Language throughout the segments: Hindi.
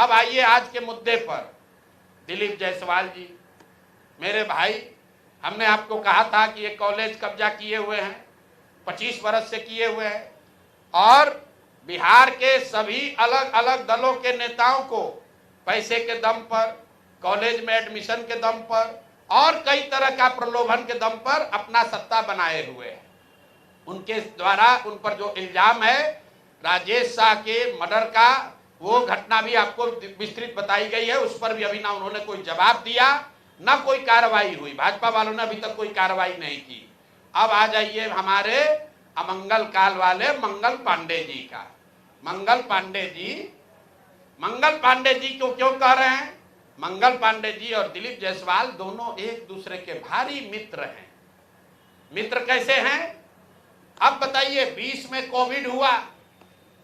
अब आइए आज के मुद्दे पर। दिलीप जायसवाल जी मेरे भाई, हमने आपको कहा था कि ये कॉलेज कब्जा किए हुए हैं, 25 वर्ष से किए हुए हैं, और बिहार के सभी अलग अलग दलों के नेताओं को पैसे के दम पर, कॉलेज में एडमिशन के दम पर और कई तरह का प्रलोभन के दम पर अपना सत्ता बनाए हुए हैं। उनके द्वारा उन पर जो इल्जाम है राजेश शाह के मर्डर का, वो घटना भी आपको विस्तृत बताई गई है, उस पर भी अभी ना उन्होंने कोई जवाब दिया, ना कोई कार्रवाई हुई। भाजपा वालों ने अभी तक कोई कार्रवाई नहीं की। अब आ जाइए हमारे अमंगल काल वाले मंगल पांडे जी का। मंगल पांडे जी को क्यों कह रहे हैं? मंगल पांडे जी और दिलीप जायसवाल दोनों एक दूसरे के भारी मित्र हैं। मित्र कैसे हैं? अब बताइए, 20 में कोविड हुआ,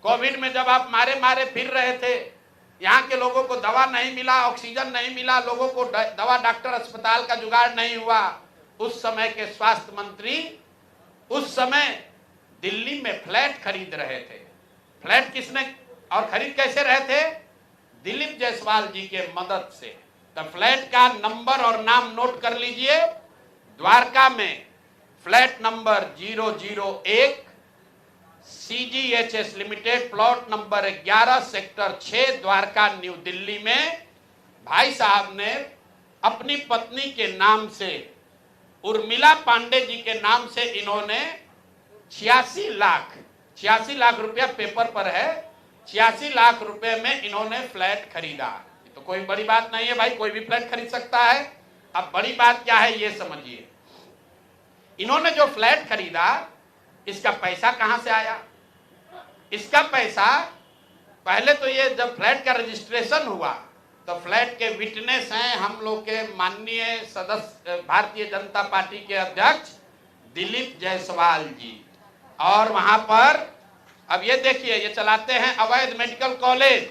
कोविड में जब आप मारे फिर रहे थे, यहाँ के लोगों को दवा नहीं मिला, ऑक्सीजन नहीं मिला, लोगों को दवा डॉक्टर अस्पताल का जुगाड़ नहीं हुआ, उस समय के स्वास्थ्य मंत्री उस समय दिल्ली में फ्लैट खरीद रहे थे। फ्लैट किसने और खरीद कैसे रहे थे? दिलीप जायसवाल जी के मदद से। तो फ्लैट का नंबर और नाम नोट कर लीजिए। द्वारका में flat number 001 CGHS limited, plot number 11 sector 6 Dwarka new Delhi में भाई साहब ने अपनी पत्नी के नाम से, उर्मिला पांडे जी के नाम से, इन्होंने 86 लाख रुपया पेपर पर है, 86 लाख रुपए में इन्होंने फ्लैट खरीदा। तो कोई बड़ी बात नहीं है भाई, कोई भी फ्लैट खरीद सकता है। अब बड़ी बात क्या है ये समझिए। इन्होंने जो फ्लैट खरीदा, इसका पैसा कहां से आया? इसका पैसा पहले तो ये जब फ्लैट का रजिस्ट्रेशन हुआ तो फ्लैट के विटनेस हैं हम लोग के माननीय सदस्य भारतीय जनता पार्टी के अध्यक्ष दिलीप जायसवाल जी। और वहां पर अब ये देखिए, ये चलाते हैं अवैध मेडिकल कॉलेज,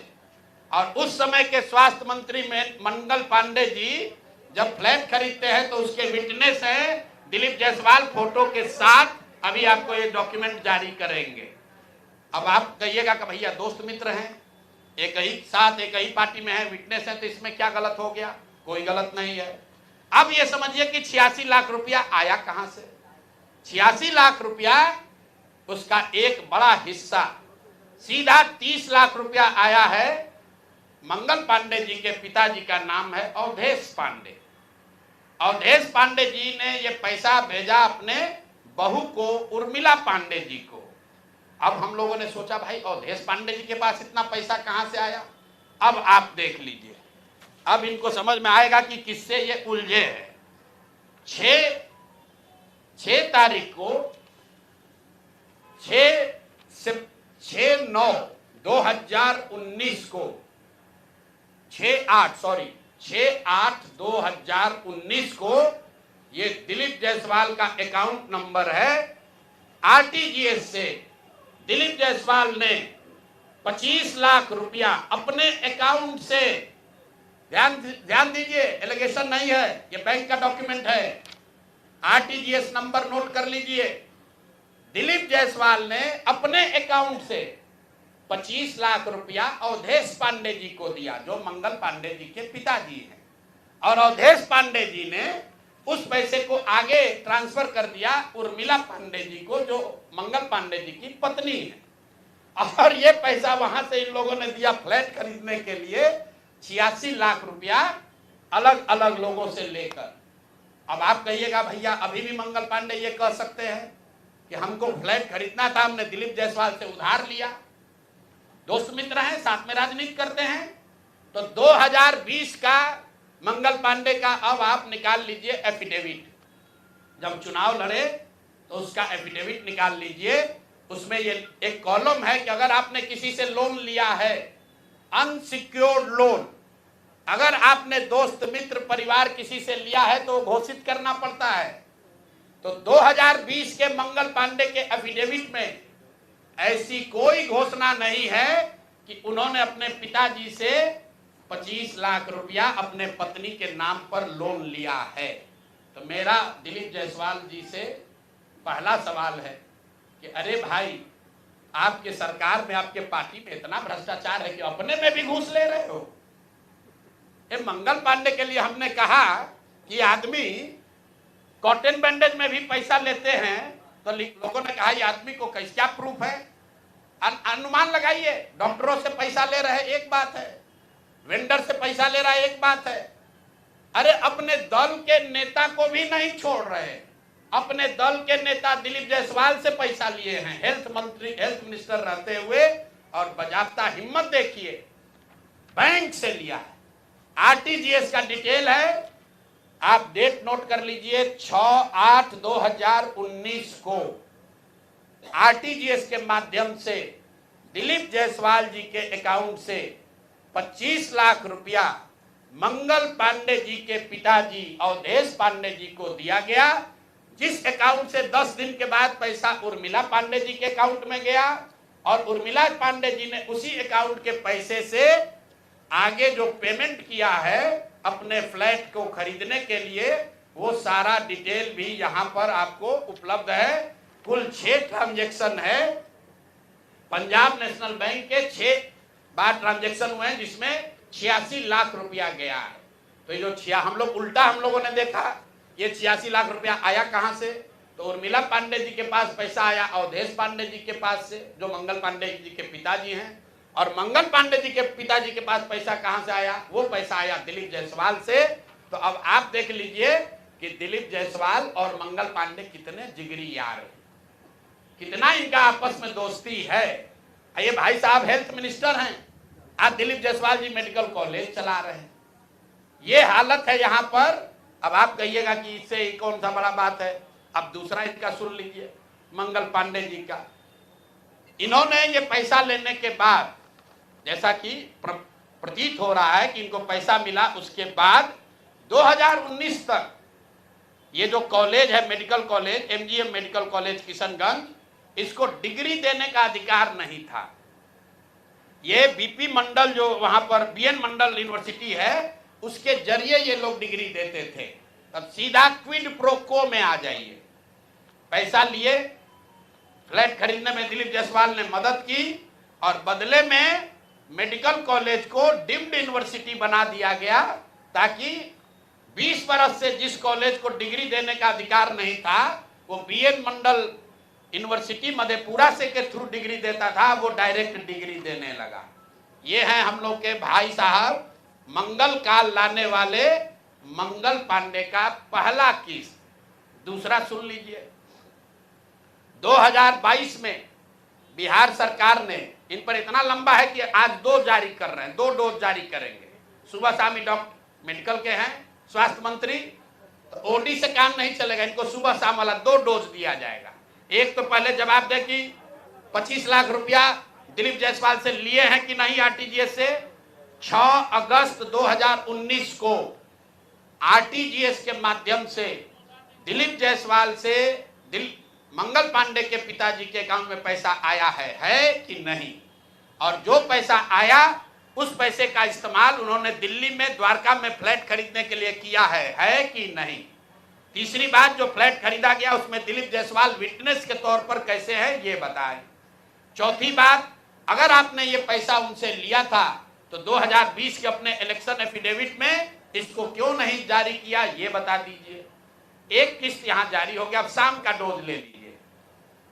और उस समय के स्वास्थ्य मंत्री में मंगल पांडे जी जब फ्लैट खरीदते हैं तो उसके विटनेस हैं दिलीप जायसवाल फोटो के साथ। अभी आपको ये डॉक्यूमेंट जारी करेंगे। अब आप कहिएगा कि भैया दोस्त मित्र हैं, एक ही साथ एक ही पार्टी में है, विटनेस है, तो इसमें क्या गलत हो गया? कोई गलत नहीं है। अब ये समझिए कि 86 लाख रुपया आया कहां से? 86 लाख रुपया, उसका एक बड़ा हिस्सा सीधा 30 लाख रुपया आया है। मंगल पांडे जी के पिताजी का नाम है अवधेश पांडे। अवधेश पांडे जी ने ये पैसा भेजा अपने बहू को, उर्मिला पांडे जी को। अब हम लोगों ने सोचा भाई अवधेश पांडे जी के पास इतना पैसा कहां से आया? अब आप देख लीजिए, अब इनको समझ में आएगा कि किससे ये उलझे हैं। 6 तारीख को 6/9/2019 को 6/8/2019 को ये दिलीप जायसवाल का अकाउंट नंबर है। RTGS से दिलीप जायसवाल ने 25 लाख रुपया अपने अकाउंट से, ध्यान दीजिए, एलिगेशन नहीं है, ये बैंक का डॉक्यूमेंट है। RTGS नंबर नोट कर लीजिए। दिलीप जायसवाल ने अपने अकाउंट से 25 लाख रुपया अवधेश पांडे जी को दिया, जो मंगल पांडे जी के पिताजी हैं, और अवधेश पांडे जी ने उस पैसे को आगे ट्रांसफर कर दिया उर्मिला पांडे जी को, जो मंगल पांडे जी की पत्नी है। और ये पैसा वहां से इन लोगों ने दिया फ्लैट खरीदने के लिए, 86 लाख रुपया अलग अलग लोगों से लेकर। अब आप कहिएगा भैया अभी भी मंगल पांडे ये कह सकते हैं कि हमको फ्लैट खरीदना था, हमने दिलीप जायसवाल से उधार लिया। दोस्त मित्र हैं, साथ में राजनीति करते हैं। तो 2020 का मंगल पांडे का अब आप निकाल लीजिए एफिडेविट। जब चुनाव लड़े तो उसका एफिडेविट निकाल लीजिए। उसमें ये एक कॉलम है कि अगर आपने किसी से लोन लिया है, अनसिक्योर्ड लोन, अगर आपने दोस्त मित्र परिवार किसी से लिया है तो घोषित करना पड़ता है। तो 2020 के मंगल पांडे के एफिडेविट में ऐसी कोई घोषणा नहीं है कि उन्होंने अपने पिताजी से 25 लाख रुपया अपने पत्नी के नाम पर लोन लिया है। तो मेरा दिलीप जायसवाल जी से पहला सवाल है कि अरे भाई, आपके सरकार में, आपके पार्टी में इतना भ्रष्टाचार है कि अपने में भी घूस ले रहे हो। ये मंगल पांडे के लिए हमने कहा कि आदमी कॉटन बैंडेज में भी पैसा लेते हैं, तो लोगों ने कहा ये आदमी को कैसे, क्या प्रूफ है? अनुमान लगाइए। डॉक्टरों से पैसा ले रहे एक बात है, वेंडर से पैसा ले रहा है एक बात है, अरे अपने दल के नेता को भी नहीं छोड़ रहे। अपने दल के नेता दिलीप जायसवाल से पैसा लिए हैं, हेल्थ मिनिस्टर रहते हुए, और बजाबता हिम्मत देखिए, बैंक से लिया है। आरटीजीएस का डिटेल है, आप डेट नोट कर लीजिए, 6/8/2019 को आरटीजीएस के माध्यम से दिलीप जायसवाल जी के अकाउंट से 25 लाख रुपया मंगल पांडे जी के पिताजी अवधेश पांडे जी को दिया गया, जिस अकाउंट से 10 दिन के बाद पैसा उर्मिला पांडे जी के अकाउंट में गया, और उर्मिला पांडे जी ने उसी अकाउंट के पैसे से आगे जो पेमेंट किया है अपने फ्लैट को खरीदने के लिए, वो सारा डिटेल भी यहां पर आपको उपलब्ध है। कुल 6 ट्रांजैक्शन है, पंजाब नेशनल बैंक के 6 बार ट्रांजैक्शन हुए हैं, जिसमें 86 लाख रुपया गया है। तो ये जो हम लोगों ने देखा, ये 86 लाख रुपया आया कहां से? तो उर्मिला पांडे जी के पास पैसा आया अवधेश पांडे जी के पास से, जो मंगल पांडे जी के पिताजी हैं, और मंगल पांडे जी के पिताजी के पास पैसा कहां से आया? वो पैसा आया दिलीप जायसवाल से। तो अब आप देख लीजिए कि दिलीप जायसवाल और मंगल पांडे कितने जिगरी यार हैं, कितना इनका आपस में दोस्ती है। ये भाई साहब हेल्थ मिनिस्टर हैं, आज दिलीप जायसवाल जी मेडिकल कॉलेज चला रहे हैं। ये हालत है यहाँ पर। अब आप कहिएगा कि इससे कौन सा बड़ा बात है। अब दूसरा इनका सुन लीजिए, मंगल पांडे जी का। इन्होंने ये पैसा लेने के बाद, जैसा कि प्रतीत हो रहा है कि इनको पैसा मिला, उसके बाद 2019 तक ये जो कॉलेज है medical college, MGM medical college Kishanganj, इसको डिग्री देने का अधिकार नहीं था। ये बीपी मंडल जो वहां पर बीएन मंडल यूनिवर्सिटी है, उसके जरिए ये लोग डिग्री देते थे। तब सीधा क्विड प्रो को में आ जाइए। पैसा लिए, फ्लैट खरीदने में दिलीप जायसवाल ने मदद की, और बदले में मेडिकल कॉलेज को डीम्ड यूनिवर्सिटी बना दिया गया, ताकि 20 बरस से जिस कॉलेज को डिग्री देने का अधिकार नहीं था, वो बीएन मंडल यूनिवर्सिटी मधेपुरा से के थ्रू डिग्री देता था, वो डायरेक्ट डिग्री देने लगा। ये है हम लोग के भाई साहब मंगल काल लाने वाले मंगल पांडे का पहला किस्त। दूसरा सुन लीजिए, 2022 में बिहार सरकार ने, इन पर इतना लंबा है कि आज 2 जारी कर रहे हैं, 2 डोज जारी करेंगे। सुबह शाम डॉक्टर मेडिकल के हैं स्वास्थ्य मंत्री, तो ओडी से काम नहीं चलेगा, इनको सुबह शाम वाला 2 डोज दिया जाएगा। एक तो पहले जवाब दे कि 25 लाख रुपया दिलीप जायसवाल से लिए हैं कि नहीं आरटीजीएस से। 6 अगस्त 2019 को आरटीजीएस के माध्यम से दिलीप जायसवाल से मंगल पांडे के पिताजी के अकाउंट में पैसा आया है कि नहीं, और जो पैसा आया उस पैसे का इस्तेमाल उन्होंने दिल्ली में द्वारका में फ्लैट खरीदने के लिए किया है कि नहीं। तीसरी बात, जो फ्लैट खरीदा गया उसमें दिलीप जायसवाल विटनेस के तौर पर कैसे है, ये बताएं। चौथी बात, अगर आपने ये पैसा उनसे लिया था तो 2020 के अपने इलेक्शन एफिडेविट में इसको क्यों नहीं जारी किया, ये बता दीजिए। एक किस्त यहाँ जारी हो गया, अब शाम का डोज ले लीजिए।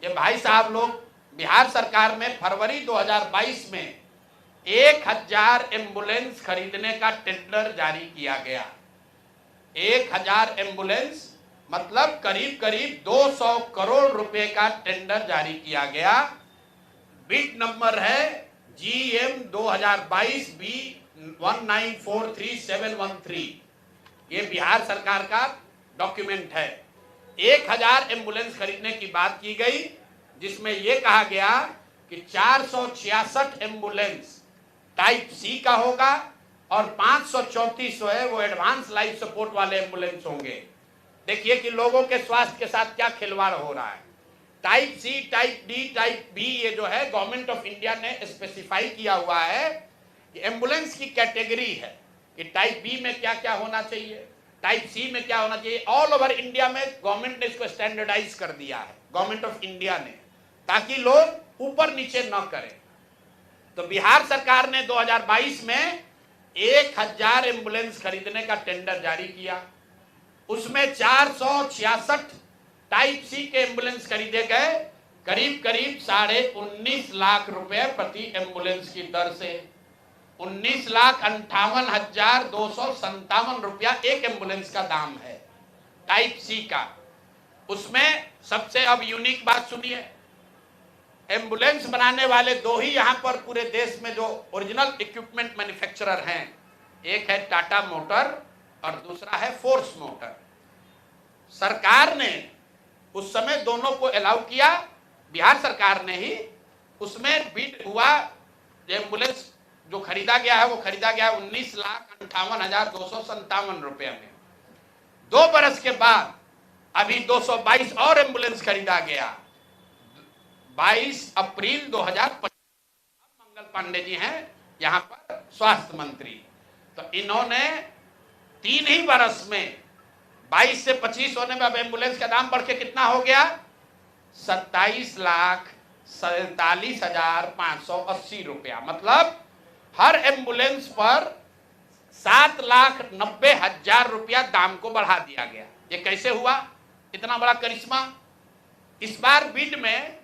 ये भाई साहब लोग, बिहार सरकार में फरवरी 2022 में 1000 एम्बुलेंस खरीदने का टेंडर जारी किया गया। 1000 एम्बुलेंस मतलब करीब करीब 200 करोड़ रुपए का टेंडर जारी किया गया। बिड नंबर है GM 2022 B1943713। ये बिहार सरकार का डॉक्यूमेंट है। 1000 एम्बुलेंस खरीदने की बात की गई, जिसमें यह कहा गया कि 466 एम्बुलेंस टाइप सी का होगा और 534 जो है वो एडवांस लाइफ सपोर्ट वाले एम्बुलेंस होंगे। देखिए कि लोगों के स्वास्थ्य के साथ क्या खिलवाड़ हो रहा है। Type C, type D, type B, ये जो है गवर्नमेंट ऑफ इंडिया ने स्पेसिफाई किया हुआ है कि एम्बुलेंस की कैटेगरी है कि टाइप बी में क्या क्या होना चाहिए, टाइप सी में क्या होना चाहिए। ऑल ओवर इंडिया में गवर्नमेंट ने इसको स्टैंडर्डाइज कर दिया है, गवर्नमेंट ऑफ इंडिया ने, ताकि लोग ऊपर नीचे न करें। तो बिहार सरकार ने 2022 में 1000 एम्बुलेंस खरीदने का टेंडर जारी किया। उसमें 466 टाइप सी के एम्बुलेंस खरीदे गए, करीब करीब 19.5 लाख रुपए प्रति एम्बुलेंस की दर से। 19,58,257 रुपया एक एम्बुलेंस का दाम है टाइप सी का। उसमें सबसे अब यूनिक बात सुनिए, एम्बुलेंस बनाने वाले दो ही यहां पर पूरे देश में जो ओरिजिनल इक्विपमेंट मैन्युफैक्चरर हैं, एक है टाटा मोटर और दूसरा है फोर्स मोटर। सरकार ने उस समय दोनों को अलाउ किया, बिहार सरकार ने ही। उसमें बिड हुआ, एम्बुलेंस जो खरीदा गया है वो खरीदा गया 19,58,257 रुपये में। 2 बरस के बाद अभी 222 और एम्बुलेंस खरीदा गया। 22 अप्रैल 2025 मंगल पांडे जी हैं यहां पर स्वास्थ्य मंत्री, तो इन्होंने 3 ही बरस में 22 से 25 होने में अब एम्बुलेंस का दाम बढ़ के कितना हो गया, 27,47,580 रुपया। मतलब हर एम्बुलेंस पर 7,90,000 रुपया दाम को बढ़ा दिया गया। ये कैसे हुआ, इतना बड़ा करिश्मा? इस बार बिड में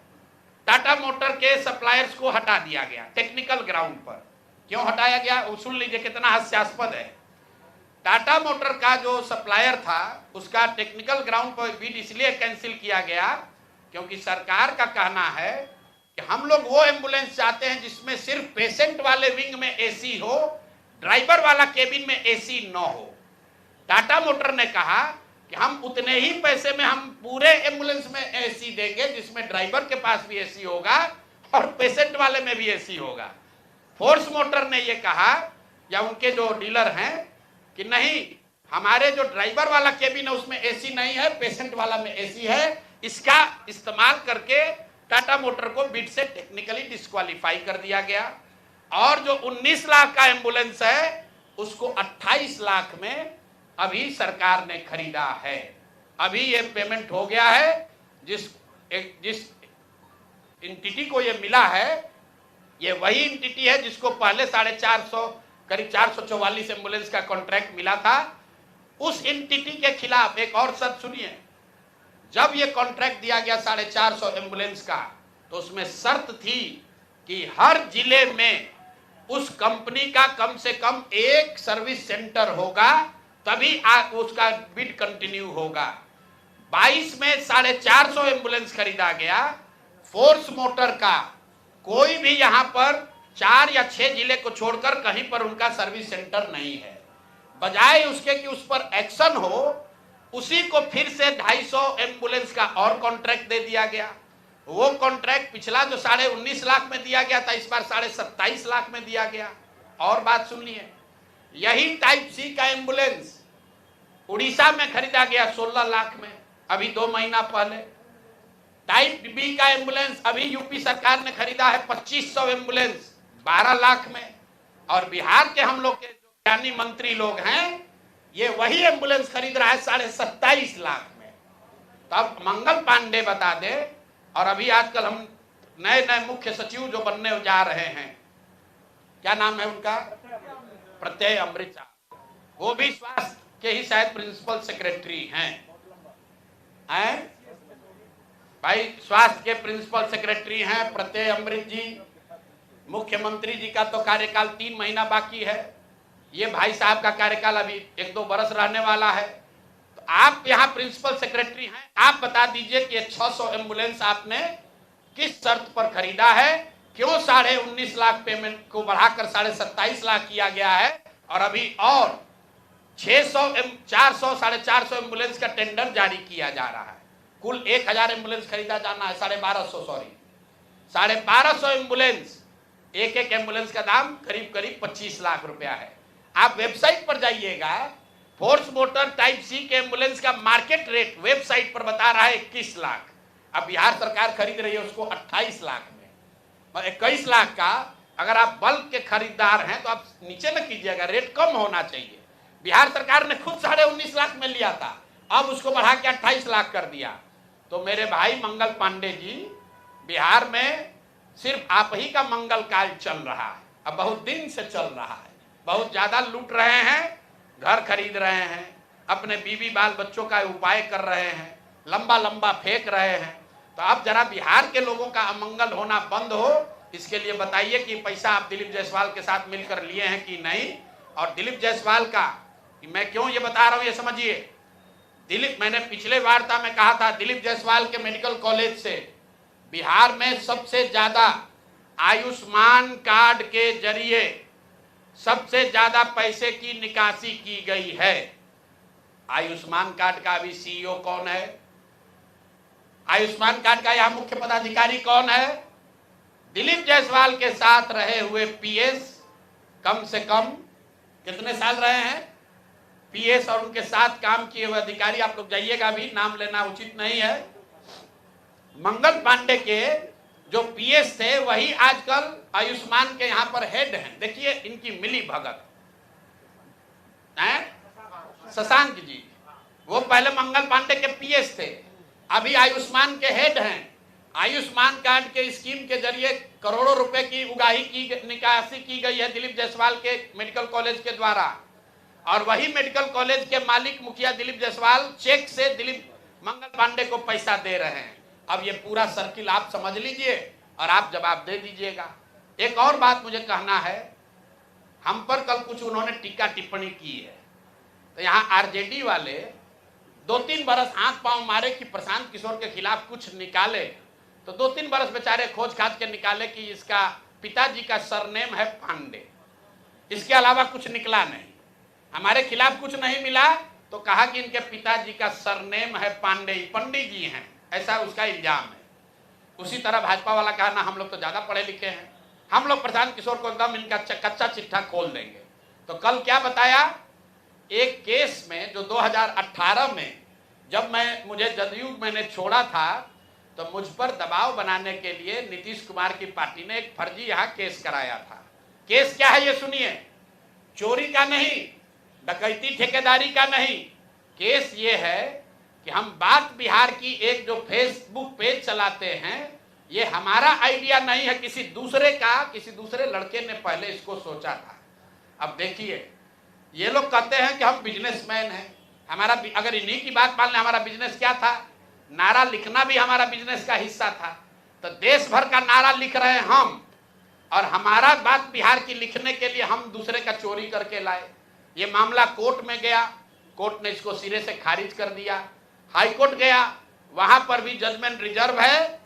टाटा मोटर के सप्लायर्स को हटा दिया गया टेक्निकल ग्राउंड पर। क्यों हटाया गया, सुन लीजिए कितना हास्यास्पद है। टाटा मोटर का जो सप्लायर था उसका टेक्निकल ग्राउंड पर बिड इसलिए कैंसिल किया गया क्योंकि सरकार का कहना है कि हम लोग वो एम्बुलेंस चाहते हैं जिसमें सिर्फ पेशेंट वाले विंग में एसी हो, ड्राइवर वाला केबिन में एसी न हो। टाटा मोटर ने कहा कि हम उतने ही पैसे में हम पूरे एम्बुलेंस में एसी देंगे जिसमें ड्राइवर के पास भी एसी होगा और पेशेंट वाले में भी एसी होगा। फोर्स मोटर ने ये कहा, या उनके जो डीलर हैं, कि नहीं, हमारे जो ड्राइवर वाला केबिन है उसमें एसी नहीं है, पेशेंट वाला में एसी है। इसका इस्तेमाल करके टाटा मोटर को बिड से टेक्निकली डिस्क्वालीफाई कर दिया गया। और जो 19 लाख का एम्बुलेंस है उसको 28 लाख में अभी सरकार ने खरीदा है। अभी ये पेमेंट हो गया है। जिस एंटिटी को ये मिला है, ये वही एंटिटी है जिसको पहले 450 करीब 444 एम्बुलेंस का कॉन्ट्रैक्ट मिला था। उस एंटिटी के खिलाफ एक और शर्त सुनिए, जब ये कॉन्ट्रैक्ट दिया गया 450 एम्बुलेंस का, तो उसमें शर्त थी कि हर जिले में उस कंपनी का कम से कम एक सर्विस सेंटर होगा, तभी उसका बिड कंटिन्यू होगा। 22 में 450 एम्बुलेंस खरीदा गया। फोर्स मोटर का कोई भी यहां पर 4 या 6 जिले को छोड़कर कहीं पर उनका सर्विस सेंटर नहीं है। बजाय उसके कि उस पर एक्शन हो, उसी को फिर से 250 एम्बुलेंस का और कॉन्ट्रैक्ट दे दिया गया। वो कॉन्ट्रैक्ट पिछला जो 19.5 लाख में दिया गया था, इस बार 27.5 लाख में दिया गया। और बात सुनिए, यही टाइप सी का एम्बुलेंस उड़ीसा में खरीदा गया 16 लाख में अभी 2 महीना पहले। टाइप बी का एम्बुलेंस अभी यूपी सरकार ने खरीदा है 2500 एम्बुलेंस 12 लाख में। और बिहार के हम लोग के जो ज्ञानी मंत्री लोग हैं, ये वही एम्बुलेंस खरीद रहा है 27.5 लाख में। तब मंगल पांडे बता दे। और अभी आजकल हम नए मुख्य सचिव जो बनने जा रहे हैं, क्या नाम है उनका, प्रत्यय अमृत, वो भी स्वास्थ्य के ही शायद प्रिंसिपल सेक्रेटरी हैं भाई, स्वास्थ्य के प्रिंसिपल सेक्रेटरी हैं प्रत्यय अमृत जी। मुख्यमंत्री जी का तो कार्यकाल 3 महीना बाकी है। ये भाई साहब का कार्यकाल अभी 1-2 बरस रहने वाला है। तो आप यहाँ प्रिंसिपल सेक्रेटरी हैं, आप बता दीजिए कि 600 एम्बुलेंस आपने किस शर्त पर खरीदा है, क्यों 19.5 लाख पेमेंट को बढ़ाकर 27.5 लाख किया गया है, और अभी और 600 400 450 एम्बुलेंस का टेंडर जारी किया जा रहा है। कुल 1000 एम्बुलेंस खरीदा जाना है, 1250 एम्बुलेंस। एक एम्बुलेंस का दाम करीब 25 लाख रुपया है। आप वेबसाइट पर जाइएगा, फोर्स मोटर टाइप सी के एम्बुलेंस का मार्केट रेट वेबसाइट पर बता रहा है 21 लाख। अब बिहार सरकार खरीद रही है उसको 28 लाख में। 21 लाख का अगर आप बल्क के खरीदार हैं तो आप नीचे न कीजिएगा, रेट कम होना चाहिए। बिहार सरकार ने खुद 19.5 लाख में लिया था, अब उसको बढ़ा के 28 लाख कर दिया। तो मेरे भाई मंगल पांडे जी, बिहार में सिर्फ आप ही का मंगल काल चल रहा है, अब बहुत दिन से चल रहा है। बहुत ज्यादा लूट रहे हैं, घर खरीद रहे हैं, अपने बीवी बाल बच्चों का उपाय कर रहे हैं, लंबा लंबा फेंक रहे हैं। तो अब जरा बिहार के लोगों का अमंगल होना बंद हो, इसके लिए बताइए कि पैसा आप दिलीप जायसवाल के साथ मिलकर लिए हैं कि नहीं। और दिलीप जायसवाल का मैं क्यों ये बता रहा हूं ये समझिए। दिलीप, मैंने पिछले वार्ता में कहा था, दिलीप जायसवाल के मेडिकल कॉलेज से बिहार में सबसे ज्यादा आयुष्मान कार्ड के जरिए सबसे ज्यादा पैसे की निकासी की गई है। आयुष्मान कार्ड का अभी सीईओ कौन है? आयुष्मान कार्ड का यहां मुख्य पदाधिकारी कौन है? दिलीप जायसवाल के साथ रहे हुए पीएस, कम से कम कितने साल रहे हैं पीएस, और उनके साथ काम किए हुए अधिकारी, आप लोग जाइएगा, भी नाम लेना उचित नहीं है। मंगल पांडे के जो पीएस थे वही आजकल आयुष्मान के यहां पर हेड हैं। देखिए इनकी मिली भगत है। शशांक जी, वो पहले मंगल पांडे के पीएस थे, अभी आयुष्मान के हेड हैं। आयुष्मान कार्ड के स्कीम के जरिए करोड़ों रुपए की उगाही की निकासी की गई है दिलीप जायसवाल के मेडिकल कॉलेज के द्वारा, और वही मेडिकल कॉलेज के मालिक मुखिया दिलीप जायसवाल चेक से दिलीप मंगल पांडे को पैसा दे रहे हैं। अब ये पूरा सर्किल आप समझ लीजिए और आप जवाब दे दीजिएगा। एक और बात मुझे कहना है, हम पर कल कुछ उन्होंने टीका टिप्पणी की है, तो यहाँ आरजेडी वाले 2-3 बरस हाथ पांव मारे कि प्रशांत किशोर के खिलाफ कुछ निकाले, तो 2-3 बरस बेचारे खोज खाज के निकाले कि इसका पिताजी का सरनेम है पांडे, इसके अलावा कुछ निकला नहीं। हमारे खिलाफ कुछ नहीं मिला तो कहा कि इनके पिताजी का सरनेम है पांडे, पंडित जी हैं, ऐसा उसका इल्जाम है। उसी तरह भाजपा वाला कहा ना हम लोग तो ज्यादा पढ़े लिखे हैं, हम लोग प्रशांत किशोर को एकदम इनका कच्चा चिट्ठा खोल देंगे। तो कल क्या बताया, एक केस में जो 2018 में जब मुझे जदयू मैंने छोड़ा था, तो मुझ पर दबाव बनाने के लिए नीतीश कुमार की पार्टी ने एक फर्जी यहाँ केस कराया था। केस क्या है ये सुनिए, चोरी का नहीं, डकैती ठेकेदारी का नहीं, केस ये है कि हम बात बिहार की एक जो फेसबुक पेज चलाते हैं, ये हमारा आइडिया नहीं है, किसी दूसरे का, किसी दूसरे लड़के ने पहले इसको सोचा था। अब देखिए ये लोग कहते हैं कि हम बिजनेसमैन हैं, हमारा अगर इन्हीं की बात मान लें, हमारा बिजनेस क्या था, नारा लिखना भी हमारा बिजनेस का हिस्सा था। तो देश भर का नारा लिख रहे हैं हम, और हमारा बात बिहार की लिखने के लिए हम दूसरे का चोरी करके लाए। ये मामला कोर्ट में गया, कोर्ट ने इसको सिरे से खारिज कर दिया। हाई कोर्ट गया, वहां पर भी जजमेंट रिजर्व है,